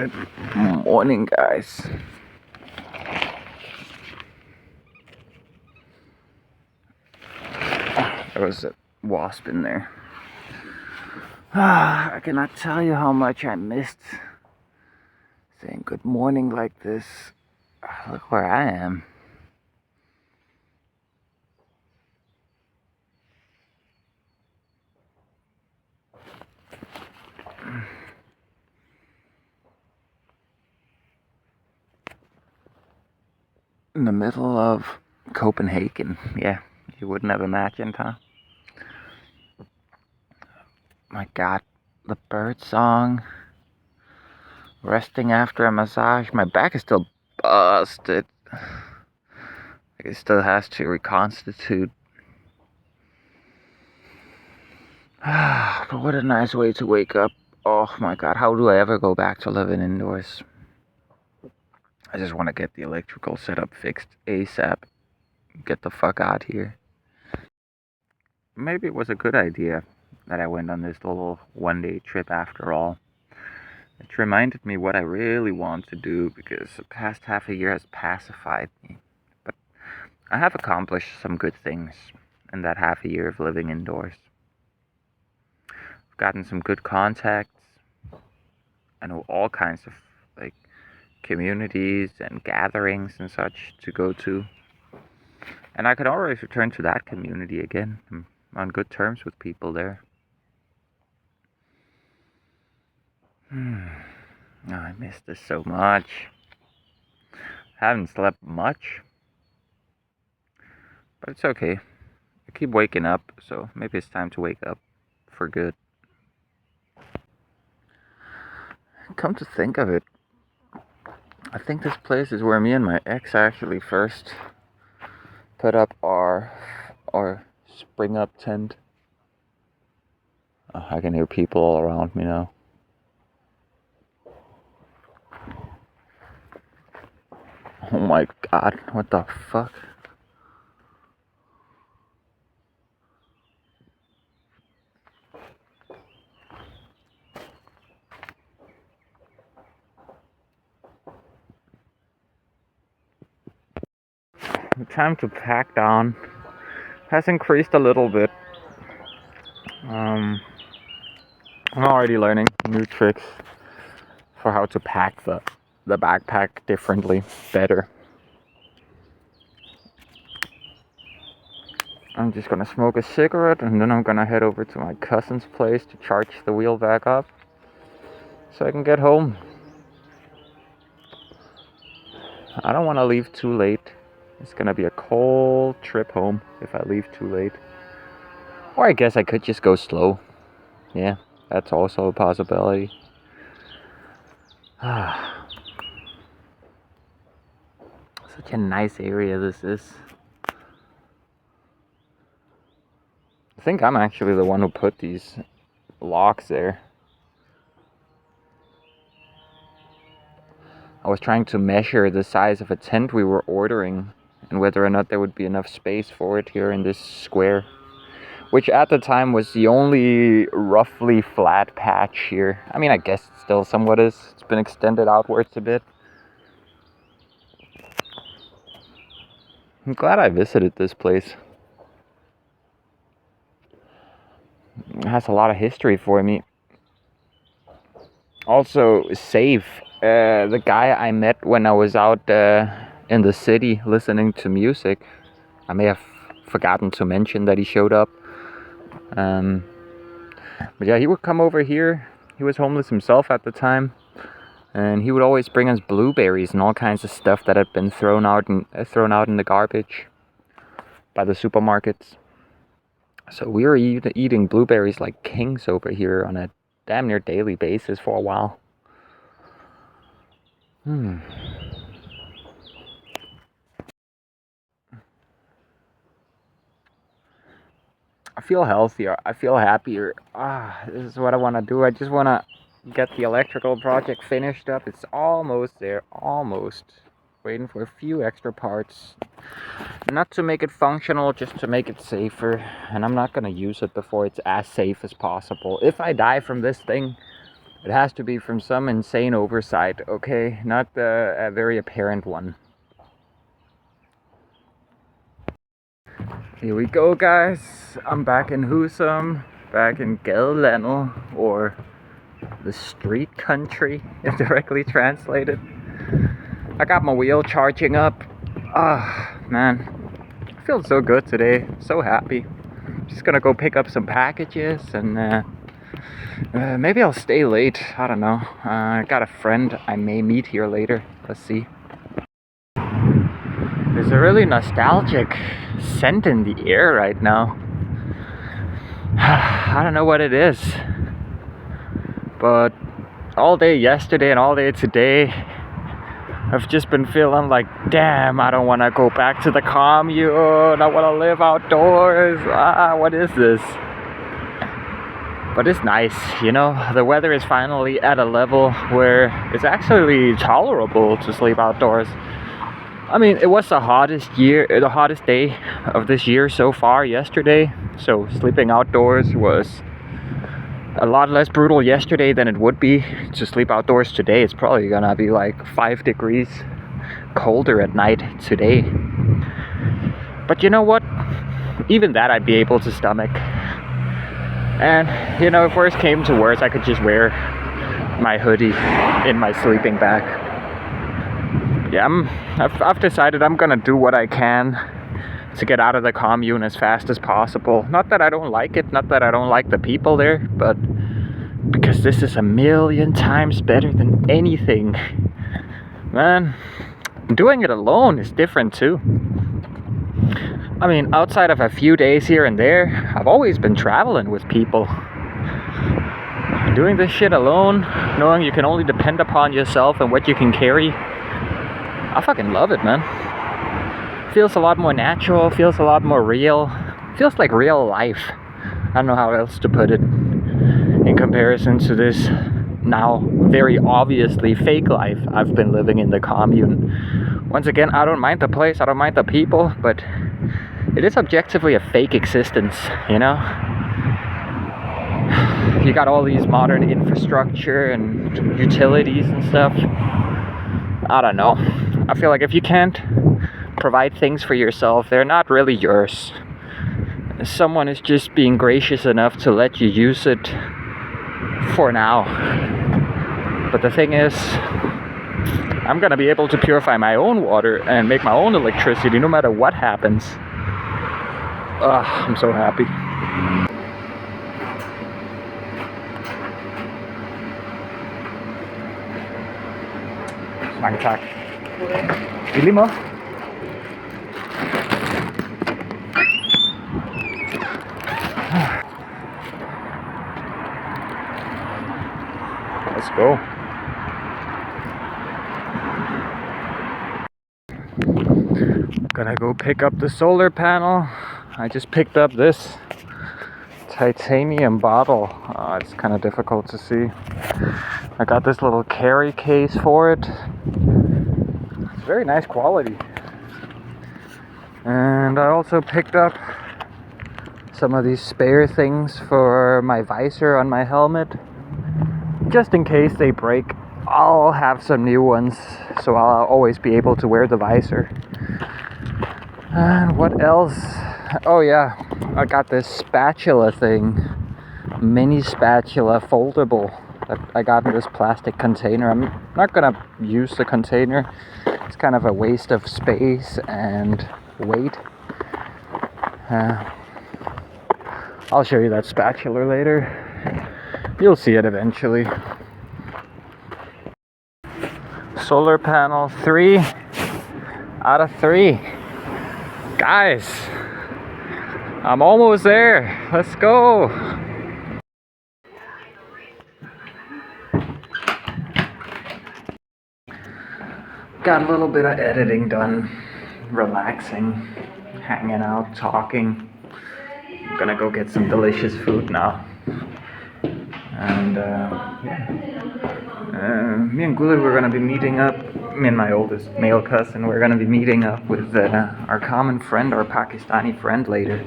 Good morning, guys. There was a wasp in there. I cannot tell you how much I missed saying good morning like this. Look where I am. In the middle of Copenhagen. Yeah, you wouldn't have imagined, huh? My God, the bird song. Resting after a massage. My back is still busted. It still has to reconstitute. But what a nice way to wake up. Oh my God, how do I ever go back to living indoors? I just want to get the electrical setup fixed ASAP. Get the fuck out here. Maybe it was a good idea that I went on this little one-day trip after all. It reminded me what I really want to do because the past half a year has pacified me. But I have accomplished some good things in that half a year of living indoors. I've gotten some good contacts. I know all kinds of like communities and gatherings and such to go to. And I could always return to that community again. I'm on good terms with people there. Oh, I miss this so much. Haven't slept much. But it's okay. I keep waking up, so maybe it's time to wake up for good. Come to think of it, I think this place is where me and my ex actually first put up our spring up tent. I can hear people all around me now. Oh my God, what the fuck? The time to pack down has increased a little bit. I'm already learning new tricks for how to pack the backpack differently, better. I'm just gonna smoke a cigarette and then I'm gonna head over to my cousin's place to charge the wheel back up so I can get home. I don't want to leave too late. It's gonna be a cold trip home if I leave too late. Or I guess I could just go slow. Yeah, that's also a possibility. Such a nice area this is. I think I'm actually the one who put these locks there. I was trying to measure the size of a tent we were ordering and whether or not there would be enough space for it here in this square, which at the time was the only roughly flat patch here. I mean, I guess it still somewhat is. It's been extended outwards a bit. I'm glad I visited this place. It has a lot of history for me. Also, safe. The guy I met when I was out in the city listening to music, I may have forgotten to mention that he showed up. But yeah, he would come over here. He was homeless himself at the time, and he would always bring us blueberries and all kinds of stuff that had been thrown out in the garbage by the supermarkets. So we were eating blueberries like kings over here on a damn near daily basis for a while. I feel healthier. I feel happier. This is what I want to do. I just want to get the electrical project finished up. It's almost there. Almost. Waiting for a few extra parts. Not to make it functional, just to make it safer. And I'm not going to use it before it's as safe as possible. If I die from this thing, It has to be from some insane oversight, okay? Not a very apparent one. Here we go, guys. I'm back in Husum, back in Gelderland, or the street country, directly translated. I got my wheel charging up. Ah, man. I feel so good today. So happy. Just gonna go pick up some packages and maybe I'll stay late. I don't know. I got a friend I may meet here later. Let's see. There's a really nostalgic scent in the air right now. I don't know what it is, but all day yesterday and all day today, I've just been feeling like, damn, I don't want to go back to the commune. I want to live outdoors. What is this? But it's nice, you know. The weather is finally at a level where it's actually tolerable to sleep outdoors. I mean, it was the hottest day of this year so far yesterday. So sleeping outdoors was a lot less brutal yesterday than it would be to sleep outdoors today. It's probably gonna be like 5 degrees colder at night today. But you know what? Even that I'd be able to stomach. And you know, if worse came to worse, I could just wear my hoodie in my sleeping bag. Yeah, I've decided I'm gonna do what I can to get out of the commune as fast as possible. Not that I don't like it, not that I don't like the people there, but because this is a million times better than anything. Man, doing it alone is different too. I mean, outside of a few days here and there, I've always been traveling with people. Doing this shit alone, knowing you can only depend upon yourself and what you can carry, I fucking love it, man. Feels a lot more natural, feels a lot more real. Feels like real life. I don't know how else to put it in comparison to this now very obviously fake life I've been living in the commune. Once again, I don't mind the place, I don't mind the people, but it is objectively a fake existence, you know? You got all these modern infrastructure and utilities and stuff. I don't know. I feel like if you can't provide things for yourself, they're not really yours. Someone is just being gracious enough to let you use it for now. But the thing is, I'm gonna be able to purify my own water and make my own electricity no matter what happens. I'm so happy. Mange tak. I lige måde. Let's go. Gonna go pick up the solar panel. I just picked up this titanium bottle. It's kind of difficult to see. I got this little carry case for it. It's very nice quality. And I also picked up some of these spare things for my visor on my helmet. Just in case they break, I'll have some new ones, so I'll always be able to wear the visor. And what else? Oh yeah, I got this spatula thing. Mini spatula, foldable, that I got in this plastic container. I'm not gonna use the container. It's kind of a waste of space and weight. I'll show you that spatula later. You'll see it eventually. Solar panel 3 out of 3. Guys, I'm almost there. Let's go. Got a little bit of editing done. Relaxing, hanging out, talking. I'm gonna go get some delicious food now. And me and Gula, we're gonna be meeting up. Me and my oldest male cousin, we're gonna be meeting up with our common friend, our Pakistani friend later.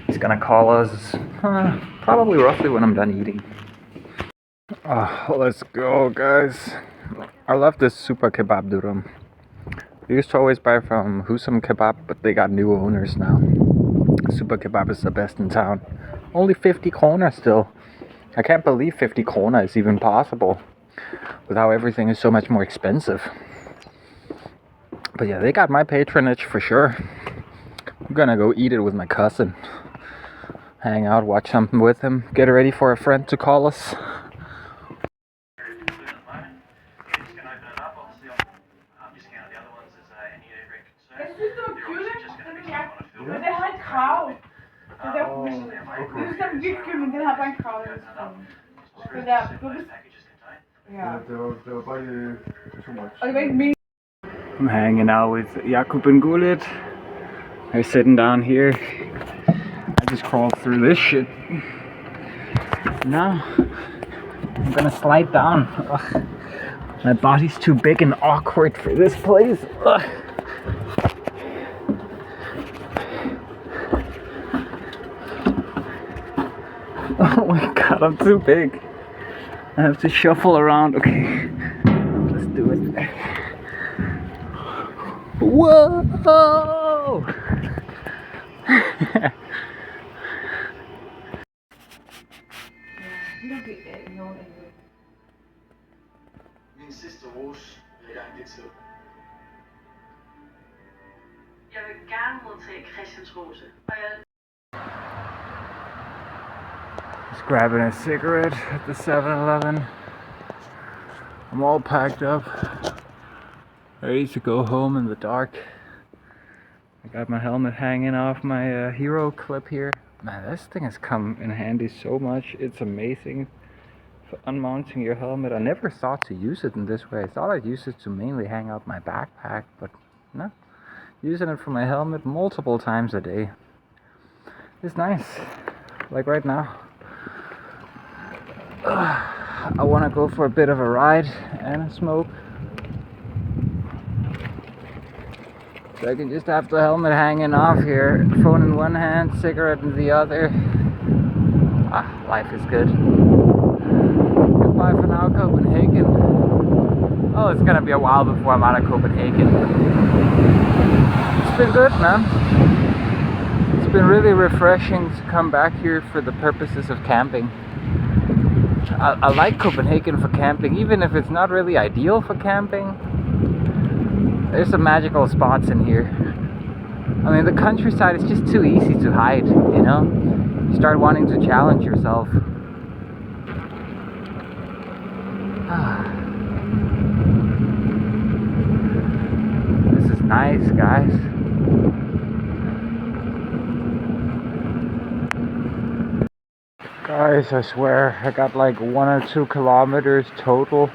He's gonna call us probably roughly when I'm done eating. Oh, let's go, guys. I love this super kebab durum. We used to always buy from Husam Kebab, but they got new owners now. Super kebab is the best in town. Only 50 krona still. I can't believe 50 krona is even possible with how everything is so much more expensive. But yeah, they got my patronage for sure. I'm gonna go eat it with my cousin. Hang out, watch something with him, get ready for a friend to call us. Men det har et krav. Det der det er sådan vildt men den har bare en krav. Det der, ja. Det var bare too much. Og det var ikke meningen. I'm hanging out with Jakub and Gulit. They're sitting down here. I just crawled through this shit. Now I'm gonna slide down. Ugh. My body's too big and awkward for this place. Ugh. Oh my god, I'm too big. I have to shuffle around. Okay, let's do it. Whoa! Min sidste rose vil jeg gerne give til. Jeg vil gerne modtage Christians rose, og jeg Just grabbing a cigarette at the 7-Eleven. I'm all packed up, ready to go home in the dark. I got my helmet hanging off my hero clip here. Man, this thing has come in handy so much. It's amazing for unmounting your helmet. I never thought to use it in this way. I thought I'd use it to mainly hang out my backpack, but no. Using it for my helmet multiple times a day. It's nice. Like right now. I want to go for a bit of a ride and a smoke. So I can just have the helmet hanging off here, phone in one hand, cigarette in the other. Ah, life is good. Goodbye for now, Copenhagen. Oh, it's gonna be a while before I'm out of Copenhagen. It's been good, man. It's been really refreshing to come back here for the purposes of camping. I like Copenhagen for camping, even if it's not really ideal for camping. There's some magical spots in here. I mean, the countryside is just too easy to hide, you know? You start wanting to challenge yourself. This is nice, guys. Guys, I swear, I got like 1 or 2 kilometers total.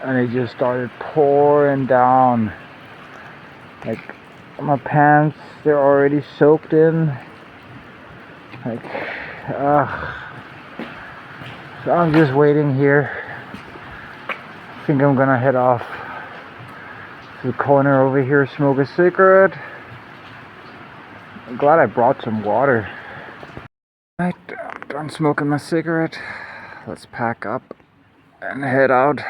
And it just started pouring down. Like, my pants, they're already soaked in. Like, so I'm just waiting here. I think I'm gonna head off to the corner over here, smoke a cigarette. I'm glad I brought some water. Alright, I'm done smoking my cigarette. Let's pack up and head out.